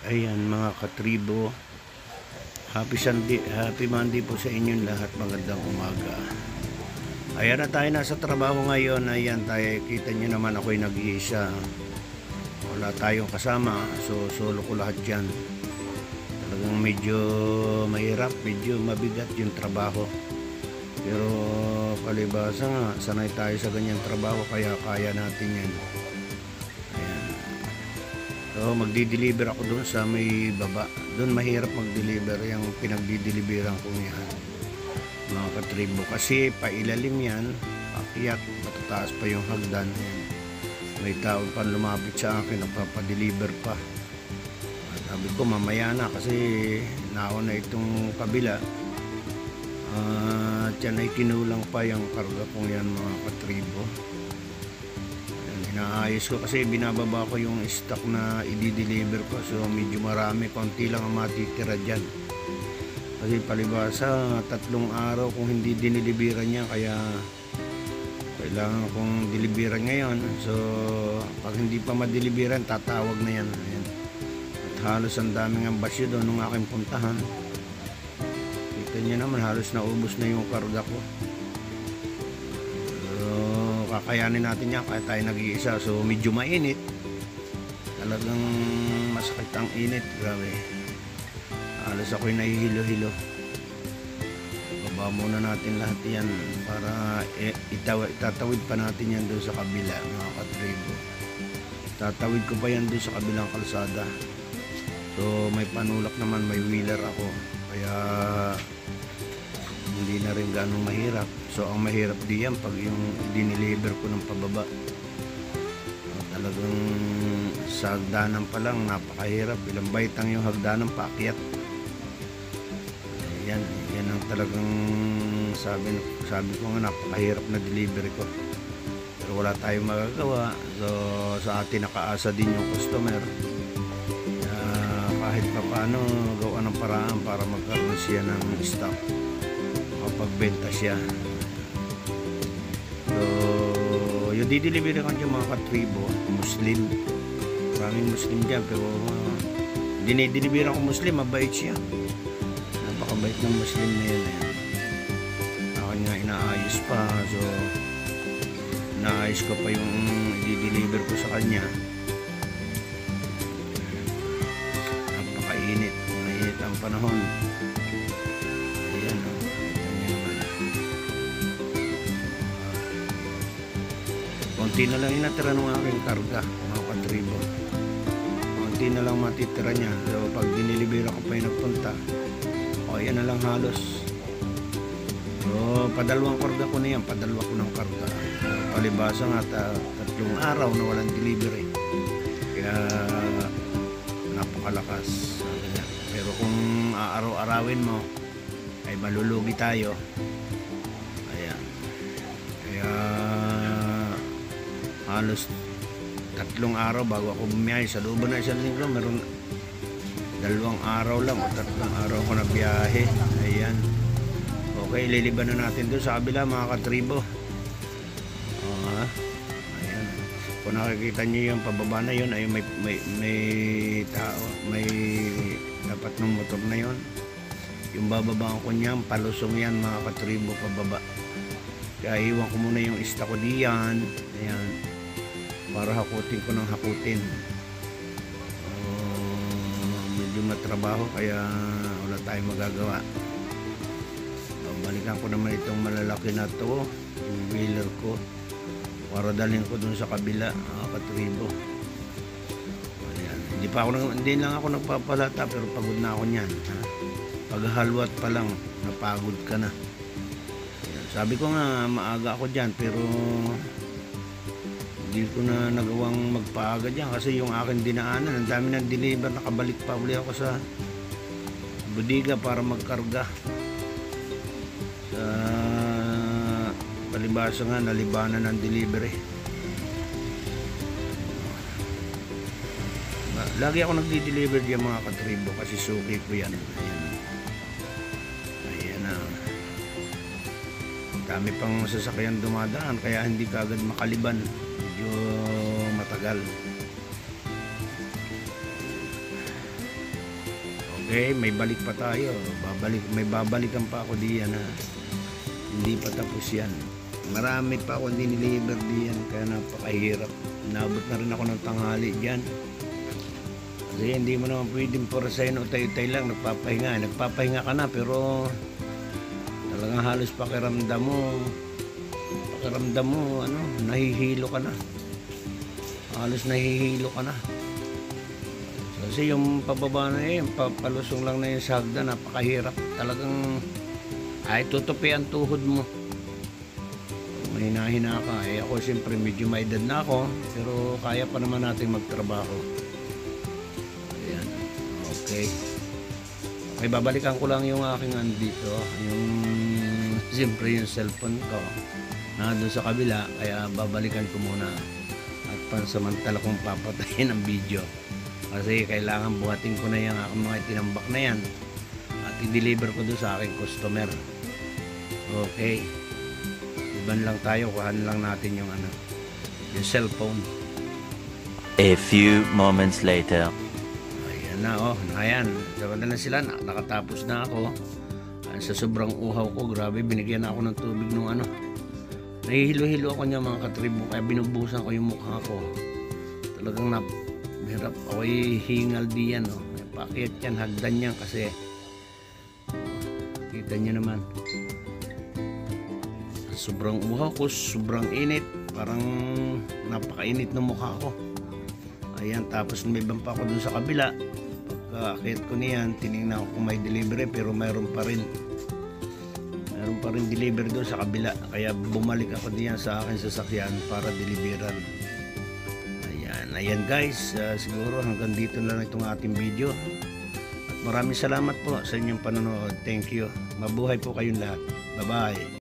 Ayan mga katribo, happy Sunday, happy Monday po sa inyong lahat. Magandang umaga. Ayan na tayo, nasa trabaho ngayon. Ayan tayo, kita nyo naman ako'y nag-iisa. Wala tayong kasama, so solo ko lahat yan. Talagang medyo mahirap, medyo mabigat yung trabaho. Pero palibasa nga, sanay tayo sa ganyang trabaho, kaya kaya natin yan. So magdi-deliver ako doon sa may baba. Doon mahirap mag-deliver yung pinagdi-deliveran ko yan, mga katribo, kasi pailalim yan, akyat, matataas pa yung hagdan. Yan. May tao pa lumapit sa akin, nagpapadeliver pa. At sabi ko mamaya na, kasi naon na itong kabila. Yan ay kinulang pa yung karga kong yan, mga katribo. Inaayos ko kasi binababa ko yung stock na i-deliver ko, so medyo marami, konti lang ang matitira dyan. Kasi palibasa 3 araw kung hindi diniliberan niya, kaya kailangan kong deliveran ngayon. So pag hindi pa madeliveran, tatawag na yan. Ayan. At halos ang daming ambasyo doon nung aking puntahan. Kita niyo naman, halos naubos na yung karga ko. Kakayanin natin yan, kaya tayo nag-iisa. So medyo mainit, talagang masakit ang init, grabe. Alas ako'y nahihilo-hilo. Baba muna natin lahat yan para itatawid pa natin yan doon sa kabila, mga katribo. Tatawid ko pa yan doon sa kabilang kalsada. So may panulak naman, may wheeler ako, kaya hindi na rin ganong mahirap. So ang mahirap diyan pag yung dineliver ko ng pababa. Talagang sa hagdanan pa lang napakahirap. Ilang baitang yung hagdanan paakyat. Yan ang talagang sabi ko nga, napakahirap na delivery ko. Pero wala tayong magagawa. So sa atin nakaasa din yung customer. Kahit pa paano gawa ng paraan para magkaroon siya ng stock, pagbenta siya. So yung dideliver ko dyan, mga katribo, Muslim. Maraming Muslim dyan, pero dinideliver ko Muslim, mabait siya. Napakabait ng Muslim na yun. Akin nga inaayos pa. So inaayos ko pa yung i-deliver ko sa kanya. Napakainit, mainit ang panahon. Ayan, konti na lang inatira ng aking karga, mga katribo. Konti na lang matitira niya. So pag dinilibera ko pa yung nagpunta, yan na lang halos. So padalawang karga ko na yan, padalwa ko ng karga. Palibasa nga 3 araw na walang delivery, kaya napakalakas. Pero kung aaraw-arawin mo ay malulugi tayo. Ayan, kaya halos 3 araw bago ako bumiyahe. Sa loob na isang linggo, meron 2 araw lang o 3 araw ko na biyahe. Ayan. Okay, liliban na natin doon sa kabila, mga katribo. Ayan. Kung nakikita nyo yung pababa na yun, ay may tao, may dapat ng motor na yun. Yung bababaan ko niyan, palusong yan, mga katribo, pababa. Kaya iwan ko muna yung stock ko diyan. Ayan, para hakutin ko ng hakutin. Medyo matrabaho, kaya wala tayong magagawa. Balikan ko naman itong malalaki na to, yung wheeler ko, para dalhin ko dun sa kabila, mga katribo. Ayan. Hindi lang ako nagpapalata, pero pagod na ako niyan. Paghalwat pa lang, napagod ka na. Ayan. Sabi ko nga maaga ako dyan, pero hindi ko na nagawang magpaaga dyan, kasi yung aking dinaanan, ang dami ng deliver. Nakabalik pa uli ako sa budiga para magkarga. Sa palibasa nga, nalibanan ng delivery. Lagi ako nagdi-deliver diyan, mga katribo, kasi suki ko yan. Ayan na. Dami pang sasakyan dumadaan, kaya hindi kagad makaliban. Medyo matagal. Okay, may balik pa tayo. May babalikan pa ako diyan ha. Hindi pa tapos yan. Marami pa ako diniliver diyan, kaya napakahirap. Nabot na rin ako ng tanghali diyan. Kasi hindi mo naman pwedeng purasayin o tay-tay lang, nagpapahinga ka na, pero talagang halos pakiramdam mo ano, nahihilo ka na. Halos nahihilo ka na. Kasi yung pababa na palusong lang na yung sa hagdan, napakahirap. Talagang ay tutupi ang tuhod mo. Mahina-hina ka. Ako siyempre medyo may edad na ako, pero kaya pa naman natin magtrabaho. Ayan. Okay. Okay, babalikan ko lang yung aking andito. Yung siyempre yung cellphone ko nandun sa kabila, kaya babalikan ko muna. At pansamantala kong papatayin ang video. Kasi kailangan buhatin ko na yung aking mga tinambak na yan at i-deliver ko doon sa aking customer. Okay, iban lang tayo, kuhan lang natin yung yung cellphone. A few moments later. Ayan na, ayan, sabanda na sila, nakatapos na ako. Sa sobrang uhaw ko, grabe, binigyan ako ng tubig nung nahihilo-hilo ako niya mga katribo, kaya binubusan ko yung mukha ko. Talagang hirap ako, hingal diyan, pakiat yan, hagdan yan kasi kita nyo naman sobrang uhaw ko, sobrang init, parang napakainit ng mukha ko. Ayan, tapos may bang pa ako dun sa kabila. Pagka-akit ko niyan, tinignan ko kung may delivery, pero mayroon pa rin deliver doon sa kabila, kaya bumalik ako diyan sa akin sasakyan para deliveran. Ayan guys, siguro hanggang dito lang itong ating video. At maraming salamat po sa inyong panonood. Thank you. Mabuhay po kayong lahat. Bye bye.